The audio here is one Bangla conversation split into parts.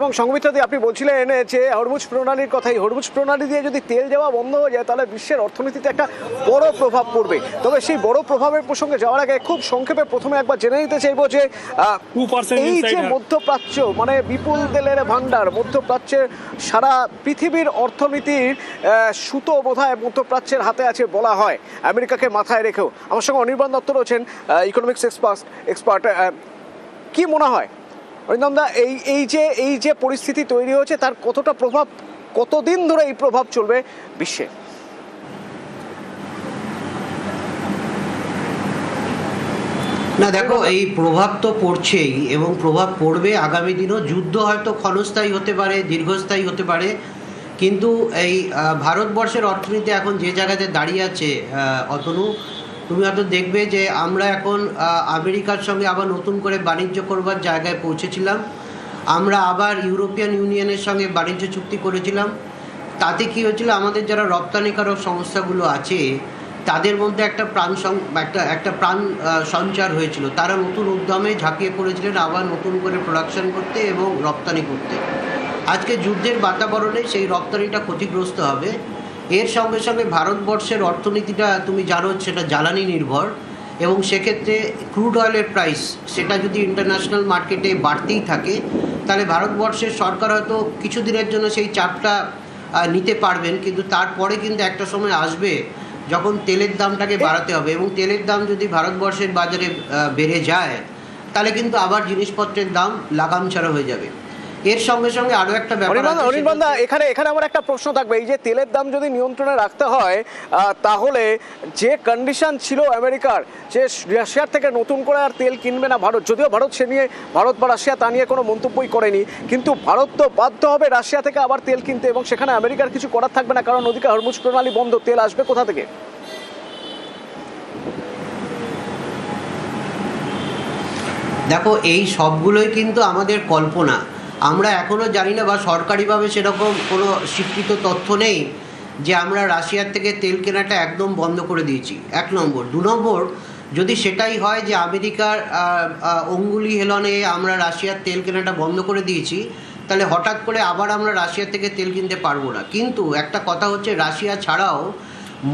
এবং সংবিত্রাদি আপনি বলছিলেন যে হরমুজ প্রণালীর কথাই, হরমুজ প্রণালী দিয়ে যদি তেল যাওয়া বন্ধ হয়ে যায় তাহলে বিশ্বের অর্থনীতিতে একটা বড় প্রভাব পড়বে। তবে সেই বড় প্রভাবের প্রসঙ্গে যাওয়ার আগে খুব সংক্ষেপে প্রথমে একবার জেনে নিতে চাইবো যে এই যে মধ্যপ্রাচ্য মানে বিপুল তেলের ভান্ডার, মধ্যপ্রাচ্যের সারা পৃথিবীর অর্থনীতির সুতো বোধহয় মধ্যপ্রাচ্যের হাতে আছে বলা হয়, আমেরিকাকে মাথায় রেখেও। আমার সঙ্গে অনির্বাণ দত্ত রয়েছেন, ইকোনমিক্স এক্সপার্ট। কি মনে হয় অরিন্দমদা, এই যে পরিস্থিতি তৈরি হয়েছে তার কতটা প্রভাব, কতদিন ধরে এই প্রভাব চলবে বিশ্বে? না দেখো, এই প্রভাব তো পড়ছেই এবং প্রভাব পড়বে আগামী দিনও। যুদ্ধ হয়তো ক্ষণস্থায়ী হতে পারে, দীর্ঘস্থায়ী হতে পারে, কিন্তু এই ভারতবর্ষের অর্থনীতি এখন যে জায়গাতে দাঁড়িয়ে আছে অতনু, তুমি হয়তো দেখবে যে আমরা এখন আমেরিকার সঙ্গে আবার নতুন করে বাণিজ্য করবার জায়গায় পৌঁছেছিলাম। আমরা আবার ইউরোপিয়ান ইউনিয়নের সঙ্গে বাণিজ্য চুক্তি করেছিলাম। তাতে কী হয়েছিল, আমাদের যারা রপ্তানিকারক সংস্থাগুলো আছে তাদের মধ্যে একটা প্রাণ সঞ্চার হয়েছিল। তারা নতুন উদ্যমে ঝাঁপিয়ে পড়েছিলেন আবার নতুন করে প্রোডাকশন করতে এবং রপ্তানি করতে। আজকে যুদ্ধের বাতাবরণে সেই রপ্তানিটা ক্ষতিগ্রস্ত হবে। এর সঙ্গে সঙ্গে ভারতবর্ষের অর্থনীতিটা তুমি জানো সেটা জ্বালানি নির্ভর, এবং সেক্ষেত্রে ক্রুড অয়েলের প্রাইস সেটা যদি ইন্টারন্যাশনাল মার্কেটে বাড়তেই থাকে তাহলে ভারতবর্ষের সরকার হয়তো কিছুদিনের জন্য সেই চাপটা নিতে পারবেন, কিন্তু তারপরে কিন্তু একটা সময় আসবে যখন তেলের দামটাকে বাড়াতে হবে, এবং তেলের দাম যদি ভারতবর্ষের বাজারে বেড়ে যায় তাহলে কিন্তু আবার জিনিসপত্রের দাম লাগাম ছাড়া হয়ে যাবে। এর সঙ্গে সঙ্গে আরো একটা ব্যাপার, অনির্বাণ, এখানে আমার একটা প্রশ্ন থাকবে। এই যে তেলের দাম যদি নিয়ন্ত্রণে রাখতে হয় তাহলে যে কন্ডিশন ছিল আমেরিকার যে রাশিয়ার থেকে নতুন করে আর তেল কিনবে না ভারত, যদিও ভারত সে নিয়ে, ভারত বা রাশিয়া তা নিয়ে কোনো মন্তব্যই করেনি, কিন্তু ভারত তো বাধ্য হবে রাশিয়া থেকে আবার তেল কিনতে, এবং সেখানে আমেরিকার কিছু করার থাকবে না, কারণ ওদিকে হরমুজ প্রণালী বন্ধ, তেল আসবে কোথা থেকে? দেখো, এই সবগুলোই কিন্তু আমাদের কল্পনা। আমরা এখনও জানি না বা সরকারিভাবে সেরকম কোনো স্বীকৃত তথ্য নেই যে আমরা রাশিয়ার থেকে তেল কেনাটা একদম বন্ধ করে দিয়েছি, 1 নম্বর। 2 নম্বর, যদি সেটাই হয় যে আমেরিকার অঙ্গুলি হেলনে আমরা রাশিয়ার তেল কেনাটা বন্ধ করে দিয়েছি, তাহলে হঠাৎ করে আবার আমরা রাশিয়ার থেকে তেল কিনতে পারবো না। কিন্তু একটা কথা হচ্ছে, রাশিয়া ছাড়াও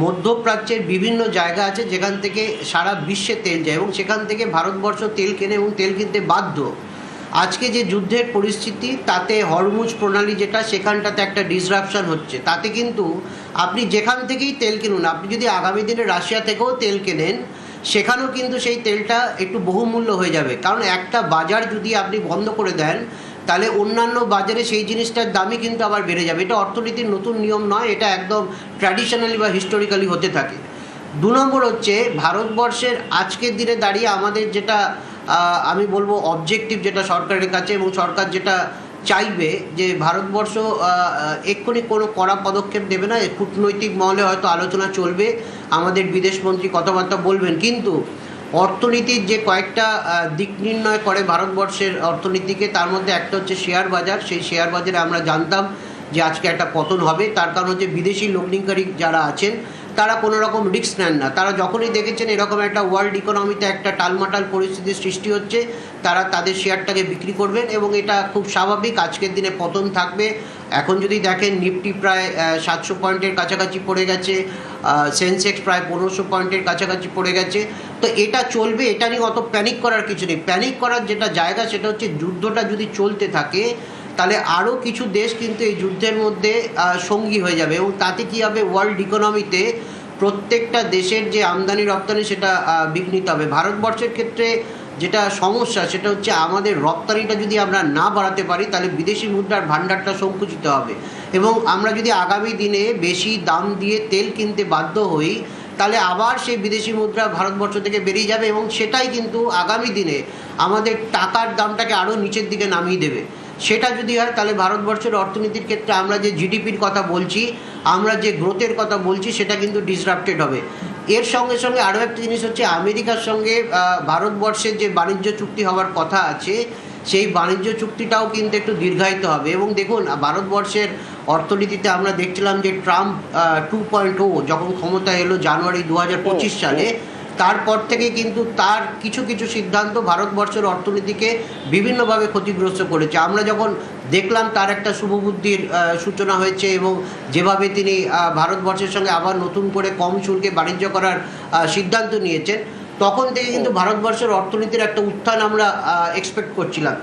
মধ্যপ্রাচ্যের বিভিন্ন জায়গা আছে যেখান থেকে সারা বিশ্বে তেল যায়, এবং সেখান থেকে ভারতবর্ষ তেল কেনে এবং তেল কিনতে বাধ্য। আজকে যে যুদ্ধের পরিস্থিতি তাতে হরমুজ প্রণালী যেটা, সেখানটাতে একটা ডিসরাপশন হচ্ছে। তাতে কিন্তু আপনি যেখান থেকেই তেল কিনুন, আপনি যদি আগামী দিনে রাশিয়া থেকেও তেল কেনেন সেখানেও কিন্তু সেই তেলটা একটু বহুমূল্য হয়ে যাবে, কারণ একটা বাজার যদি আপনি বন্ধ করে দেন তাহলে অন্যান্য বাজারে সেই জিনিসটার দামই কিন্তু আবার বেড়ে যাবে। এটা অর্থনীতির নতুন নিয়ম নয়, এটা একদম ট্র্যাডিশনালি বা হিস্টোরিক্যালি হতে থাকে। 2 নম্বর হচ্ছে, ভারতবর্ষের আজকের দিনে দাঁড়িয়ে আমাদের যেটা আমি বলবো অবজেক্টিভ যেটা সরকারের কাছে, এবং সরকার যেটা চাইবে যে ভারতবর্ষ এক্ষুনি কোনো কড়া পদক্ষেপ দেবে না, কূটনৈতিক মহলে হয়তো আলোচনা চলবে, আমাদের বিদেশমন্ত্রী কথাবার্তা বলবেন, কিন্তু অর্থনীতির যে কয়েকটা দিক নির্ণয় করে ভারতবর্ষের অর্থনীতিকে, তার মধ্যে একটা হচ্ছে শেয়ার বাজার। সেই শেয়ার বাজারে আমরা জানতাম যে আজকে একটা পতন হবে, তার কারণ হচ্ছে বিদেশি লগ্নিকারী যারা আছেন তারা কোনো রকম রিস্ক নেন না। তারা যখনই দেখেছেন এরকম একটা ওয়ার্ল্ড ইকোনমিতে একটা টালমাটাল পরিস্থিতির সৃষ্টি হচ্ছে, তারা তাদের শেয়ারটাকে বিক্রি করবেন, এবং এটা খুব স্বাভাবিক। আজকের দিনে পতন থাকবে। এখন যদি দেখেন নিফটি প্রায় 700 পয়েন্টের কাছাকাছি পড়ে গেছে, সেন্সেক্স প্রায় 1500 পয়েন্টের কাছাকাছি পড়ে গেছে। তো এটা চলবে, এটা নিয়ে অত প্যানিক করার কিছু নেই। প্যানিক করার যেটা জায়গা সেটা হচ্ছে, যুদ্ধটা যদি চলতে থাকে তাহলে আরও কিছু দেশ কিন্তু এই যুদ্ধের মধ্যে সঙ্গী হয়ে যাবে, এবং তাতে কী হবে, ওয়ার্ল্ড ইকোনমিতে প্রত্যেকটা দেশের যে আমদানি রপ্তানি সেটা বিঘ্নিত হবে। ভারতবর্ষের ক্ষেত্রে যেটা সমস্যা সেটা হচ্ছে, আমাদের রপ্তানিটা যদি আমরা না বাড়াতে পারি তাহলে বিদেশি মুদ্রার ভাণ্ডারটা সংকুচিত হবে, এবং আমরা যদি আগামী দিনে বেশি দাম দিয়ে তেল কিনতে বাধ্য হই তাহলে আবার সেই বিদেশি মুদ্রা ভারতবর্ষ থেকে বেরিয়ে যাবে, এবং সেটাই কিন্তু আগামী দিনে আমাদের টাকার দামটাকে আরও নিচের দিকে নামিয়ে দেবে। সেটা যদি হয় তাহলে ভারতবর্ষের অর্থনীতির ক্ষেত্রে আমরা যে জিডিপির কথা বলছি, আমরা যে গ্রোথের কথা বলছি, সেটা কিন্তু ডিসরাপ্টেড হবে। এর সঙ্গে সঙ্গে আরও একটা জিনিস হচ্ছে, আমেরিকার সঙ্গে ভারতবর্ষের যে বাণিজ্য চুক্তি হওয়ার কথা আছে সেই বাণিজ্য চুক্তিটাও কিন্তু একটু দীর্ঘায়িত হবে। এবং দেখুন, ভারতবর্ষের অর্থনীতিতে আমরা দেখছিলাম যে ট্রাম্প 2.0 যখন ক্ষমতায় এলো জানুয়ারি 2025 সালে, তারপর থেকে কিন্তু তার কিছু কিছু সিদ্ধান্ত ভারতবর্ষের অর্থনীতিকে বিভিন্নভাবে ক্ষতিগ্রস্ত করেছে। আমরা যখন দেখলাম তার একটা শুভবুদ্ধির সূচনা হয়েছে এবং যেভাবে তিনি ভারতবর্ষের সঙ্গে আবার নতুন করে কম শুল্কে বাণিজ্য করার সিদ্ধান্ত নিয়েছেন, তখন থেকে কিন্তু ভারতবর্ষের অর্থনীতির একটা উত্থান আমরা এক্সপেক্ট করছিলাম।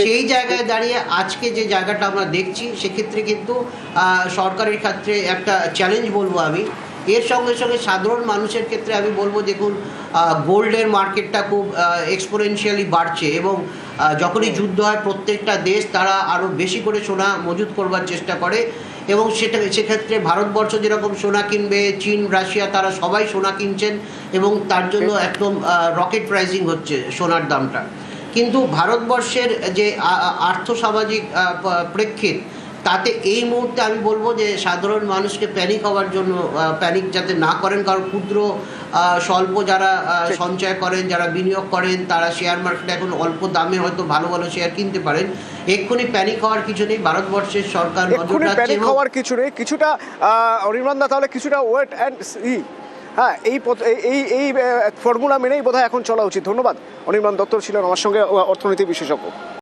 সেই জায়গায় দাঁড়িয়ে আজকে যে জায়গাটা আমরা দেখছি, সেক্ষেত্রে কিন্তু সরকারের ক্ষেত্রে একটা চ্যালেঞ্জ বলবো আমি। এর সঙ্গে সঙ্গে সাধারণ মানুষের ক্ষেত্রে আমি বলবো, দেখুন গোল্ডের মার্কেটটা খুব এক্সপোনেনশিয়ালি বাড়ছে এবং যখনই যুদ্ধ হয় প্রত্যেকটা দেশ তারা আরও বেশি করে সোনা মজুত করবার চেষ্টা করে এবং সেক্ষেত্রে ভারতবর্ষ যেরকম সোনা কিনবে, চীন, রাশিয়া তারা সবাই সোনা কিনছেন এবং তার জন্য একদম রকেট প্রাইসিং হচ্ছে সোনার দামটা। কিন্তু ভারতবর্ষের যে আর্থসামাজিক প্রেক্ষিত, তাতে এই মুহূর্তে আমি বলবো যে সাধারণ মানুষকে প্যানিক হওয়ার জন্য, প্যানিক যাতে না করেন, কারণ ক্ষুদ্র স্বল্প যারা সঞ্চয় করেন, যারা বিনিয়োগ করেন, তারা শেয়ার মার্কেটে এখন অল্প দামে হয়তো ভালো ভালো শেয়ার কিনতে পারেন। এক্ষুনি প্যানিক হওয়ার কিছু নেই, ভারতবর্ষের সরকার নজর রাখছে। প্যানিক হওয়ার কিছু নেই, কিছুটা অনির্বাণ দা তাহলে কিছুটা ওয়েট অ্যান্ড সি। হ্যাঁ, এই ফর্মুলা মেনেই বোধহয় এখন চলা উচিত। ধন্যবাদ। অনির্বাণ দত্ত ছিলেন আমার সঙ্গে, অর্থনীতি বিশেষজ্ঞ।